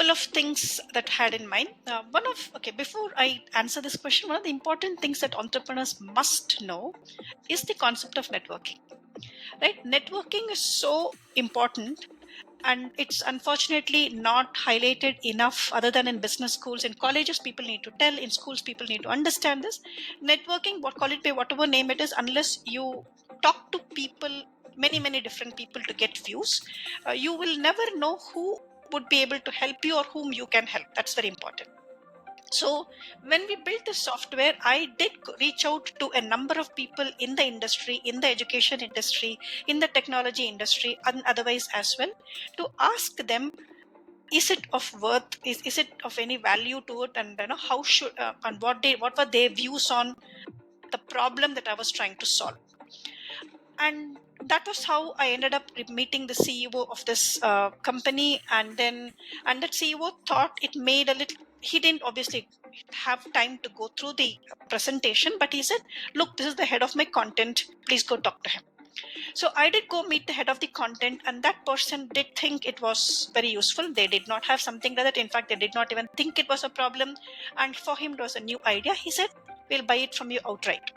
couple of things that I had in mind. Before I answer this question, one of the important things that entrepreneurs must know is the concept of networking. Right? Networking is so important, and it's unfortunately not highlighted enough other than in business schools. In colleges, people need to tell. In schools, people need to understand this. Networking, call it by whatever name it is, unless you talk to people, many different people to get views, you will never know who would be able to help you or whom you can help. That's very important. So when we built this software, I did reach out to a number of people in the industry, in the education industry, in the technology industry, and otherwise as well, to ask them, is it of worth, is it of any value to it, and how should and what were their views on the problem that I was trying to solve. And that was how I ended up meeting the CEO of this company. And that CEO thought it made a little, he didn't obviously have time to go through the presentation, but he said, look, this is the head of my content, please go talk to him. So I did go meet the head of the content, and that person did think it was very useful. They did not have something like that. In fact, they did not even think it was a problem. And for him, it was a new idea. He said, we'll buy it from you outright.